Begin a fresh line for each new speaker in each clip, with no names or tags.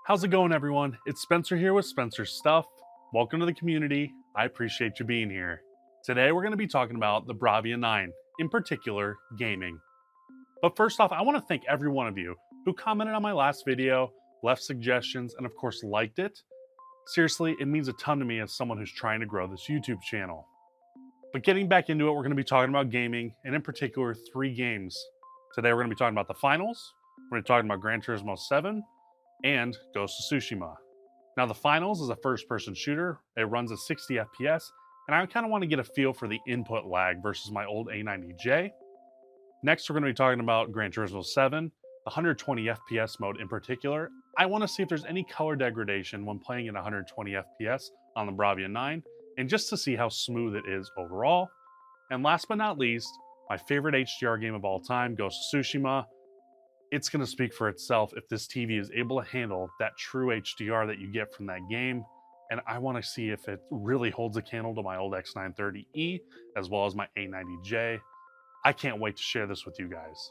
How's it going, everyone? It's Spencer here with Spencer's Stuff. Welcome to the community. I appreciate you being here. Today, we're going to be talking about the Bravia 9, in particular, gaming. But first off, I want to thank every one of you who commented on my last video, left suggestions, and of course, liked it. Seriously, it means a ton to me as someone who's trying to grow this YouTube channel. But getting back into it, we're going to be talking about gaming, and in particular, 3 games. Today, we're going to be talking about the finals, we're going to be talking about Gran Turismo 7, and Ghost of Tsushima. Now, the finals is a first-person shooter. It runs at 60 FPS, and I kind of want to get a feel for the input lag versus my old A90J. Next, we're going to be talking about Gran Turismo 7, the 120 FPS mode in particular. I want to see if there's any color degradation when playing at 120 FPS on the Bravia 9, and just to see how smooth it is overall. And last but not least, my favorite HDR game of all time, Ghost of Tsushima. It's going to speak for itself if this TV is able to handle that true HDR that you get from that game. And I want to see if it really holds a candle to my old X930E as well as my A90J. I can't wait to share this with you guys.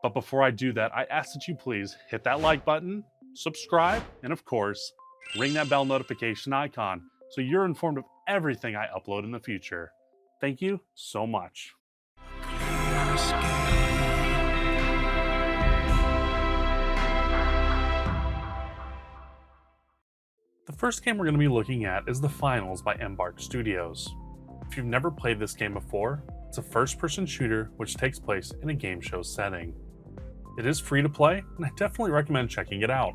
But before I do that, I ask that you please hit that like button, subscribe, and of course, ring that bell notification icon so you're informed of everything I upload in the future. Thank you so much. The first game we're going to be looking at is The Finals by Embark Studios. If you've never played this game before, it's a first-person shooter which takes place in a game show setting. It is free to play, and I definitely recommend checking it out.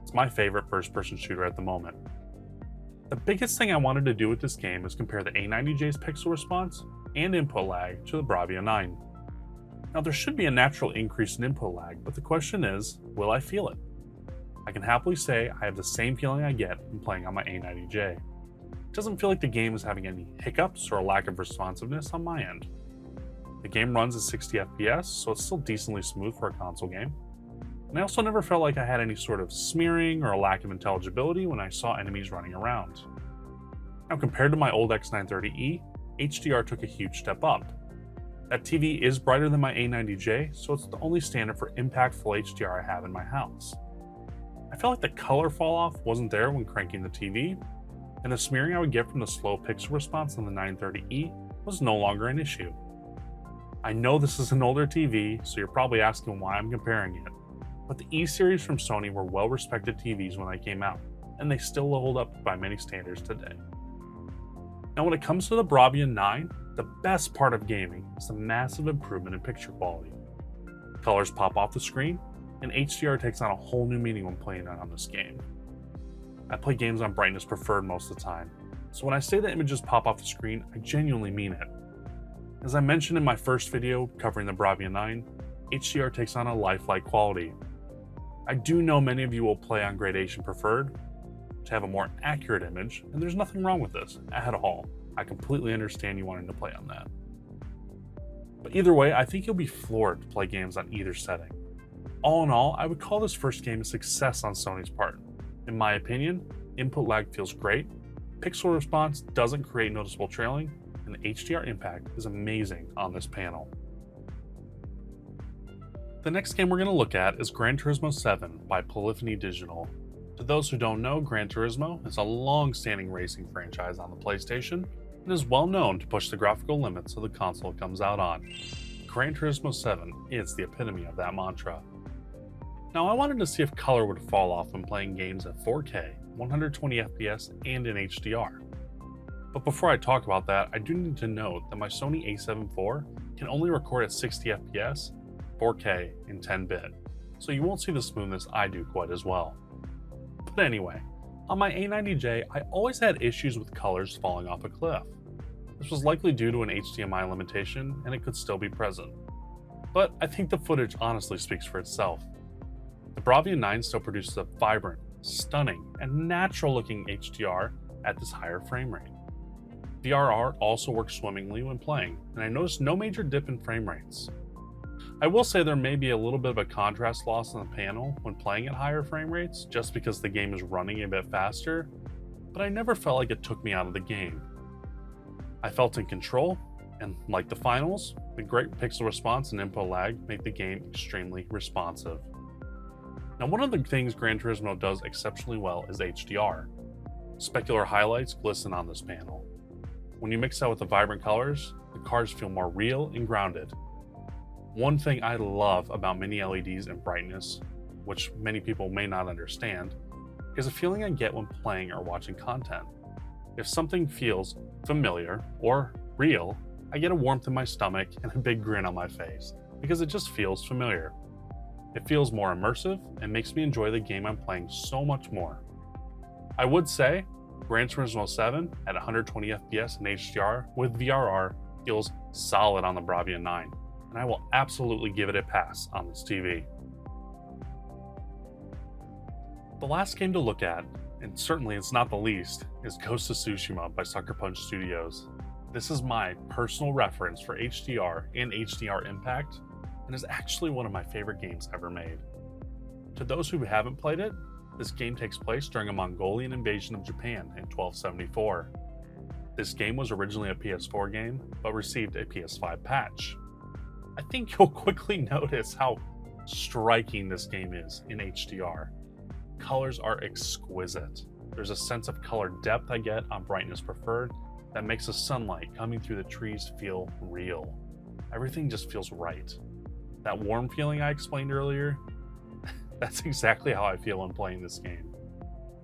It's my favorite first-person shooter at the moment. The biggest thing I wanted to do with this game is compare the A90J's pixel response and input lag to the Bravia 9. Now, there should be a natural increase in input lag, but the question is, will I feel it? I can happily say I have the same feeling I get when playing on my A90J. It doesn't feel like the game is having any hiccups or a lack of responsiveness on my end. The game runs at 60 FPS, so it's still decently smooth for a console game. And I also never felt like I had any sort of smearing or a lack of intelligibility when I saw enemies running around. Now, compared to my old X930E, HDR took a huge step up. That TV is brighter than my A90J, so it's the only standard for impactful HDR I have in my house. I felt like the color fall off wasn't there when cranking the TV, and the smearing I would get from the slow pixel response on the 930E was no longer an issue. I know this is an older TV, so you're probably asking why I'm comparing it, but the E-series from Sony were well-respected TVs when they came out, and they still hold up by many standards today. Now, when it comes to the Bravia 9, the best part of gaming is the massive improvement in picture quality. Colors pop off the screen, and HDR takes on a whole new meaning when playing on this game. I play games on brightness preferred most of the time, so when I say that images pop off the screen, I genuinely mean it. As I mentioned in my first video covering the Bravia 9, HDR takes on a lifelike quality. I do know many of you will play on gradation preferred to have a more accurate image, and there's nothing wrong with this at all. I completely understand you wanting to play on that. But either way, I think you'll be floored to play games on either setting. All in all, I would call this first game a success on Sony's part. In my opinion, input lag feels great, pixel response doesn't create noticeable trailing, and the HDR impact is amazing on this panel. The next game we're going to look at is Gran Turismo 7 by Polyphony Digital. To those who don't know, Gran Turismo is a long-standing racing franchise on the PlayStation and is well known to push the graphical limits of the console it comes out on. Gran Turismo 7 is the epitome of that mantra. Now, I wanted to see if color would fall off when playing games at 4K, 120 FPS, and in HDR. But before I talk about that, I do need to note that my Sony a7 IV can only record at 60 FPS, 4K, and 10-bit, so you won't see the smoothness I do quite as well. But anyway, on my A90J, I always had issues with colors falling off a cliff. This was likely due to an HDMI limitation, and it could still be present. But I think the footage honestly speaks for itself. The Bravia 9 still produces a vibrant, stunning, and natural-looking HDR at this higher frame rate. The RR also works swimmingly when playing, and I noticed no major dip in frame rates. I will say there may be a little bit of a contrast loss on the panel when playing at higher frame rates, just because the game is running a bit faster, but I never felt like it took me out of the game. I felt in control, and like the finals, the great pixel response and input lag make the game extremely responsive. Now, one of the things Gran Turismo does exceptionally well is HDR. Specular highlights glisten on this panel. When you mix that with the vibrant colors, the cars feel more real and grounded. One thing I love about mini LEDs and brightness, which many people may not understand, is a feeling I get when playing or watching content. If something feels familiar or real, I get a warmth in my stomach and a big grin on my face because it just feels familiar. It feels more immersive and makes me enjoy the game I'm playing so much more. I would say Gran Turismo 7 at 120 FPS and HDR with VRR feels solid on the Bravia 9, and I will absolutely give it a pass on this TV. The last game to look at, and certainly it's not the least, is Ghost of Tsushima by Sucker Punch Studios. This is my personal reference for HDR and HDR impact, and is actually one of my favorite games ever made. To those who haven't played it, this game takes place during a Mongolian invasion of Japan in 1274. This game was originally a PS4 game, but received a PS5 patch. I think you'll quickly notice how striking this game is in HDR. Colors are exquisite. There's a sense of color depth I get on brightness preferred that makes the sunlight coming through the trees feel real. Everything just feels right. That warm feeling I explained earlier, that's exactly how I feel when playing this game.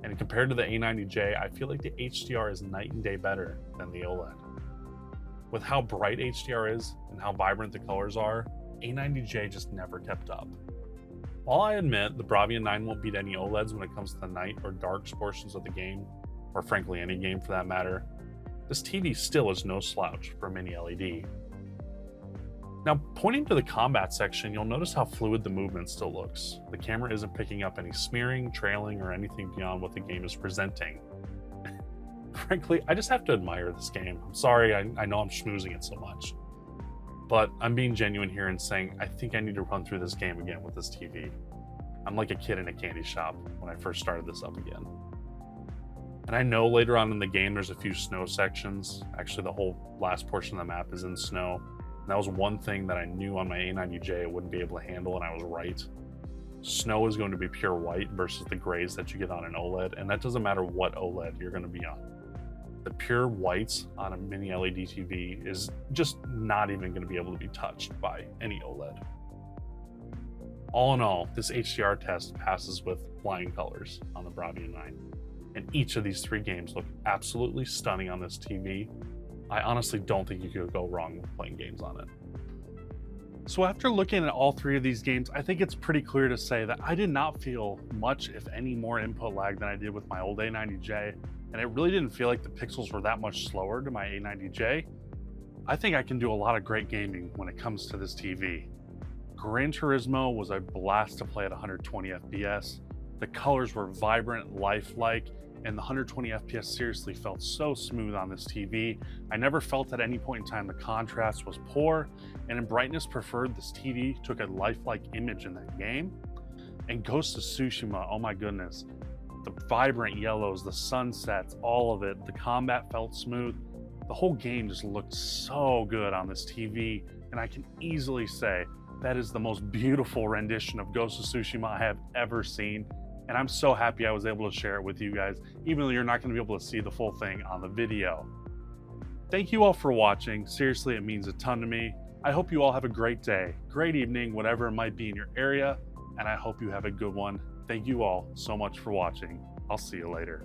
And compared to the A90J, I feel like the HDR is night and day better than the OLED. With how bright HDR is and how vibrant the colors are, A90J just never kept up. While I admit the Bravia 9 won't beat any OLEDs when it comes to the night or dark portions of the game, or frankly any game for that matter, this TV still is no slouch for a mini LED. Now, pointing to the combat section, you'll notice how fluid the movement still looks. The camera isn't picking up any smearing, trailing, or anything beyond what the game is presenting. Frankly, I just have to admire this game. I'm sorry, I know I'm schmoozing it so much. But I'm being genuine here and saying I think I need to run through this game again with this TV. I'm like a kid in a candy shop when I first started this up again. And I know later on in the game there's a few snow sections. Actually, the whole last portion of the map is in snow. And that was one thing that I knew on my A90J it wouldn't be able to handle, and I was right. Snow is going to be pure white versus the grays that you get on an OLED, and that doesn't matter what OLED you're going to be on. The pure whites on a mini LED TV is just not even going to be able to be touched by any OLED. All in all, this HDR test passes with flying colors on the Bravia 9, and each of these three games look absolutely stunning on this TV. I honestly don't think you could go wrong with playing games on it. So after looking at all three of these games, I think it's pretty clear to say that I did not feel much, if any, more input lag than I did with my old A90J, and it really didn't feel like the pixels were that much slower to my A90J. I think I can do a lot of great gaming when it comes to this TV. Gran Turismo was a blast to play at 120 FPS. The colors were vibrant, lifelike, and the 120 FPS seriously felt so smooth on this TV. I never felt at any point in time the contrast was poor, and in brightness preferred, this TV took a lifelike image in that game. And Ghost of Tsushima, oh my goodness, the vibrant yellows, the sunsets, all of it, the combat felt smooth. The whole game just looked so good on this TV, and I can easily say that is the most beautiful rendition of Ghost of Tsushima I have ever seen. And I'm so happy I was able to share it with you guys, even though you're not going to be able to see the full thing on the video. Thank you all for watching. Seriously, it means a ton to me. I hope you all have a great day, great evening, whatever it might be in your area, and I hope you have a good one. Thank you all so much for watching. I'll see you later.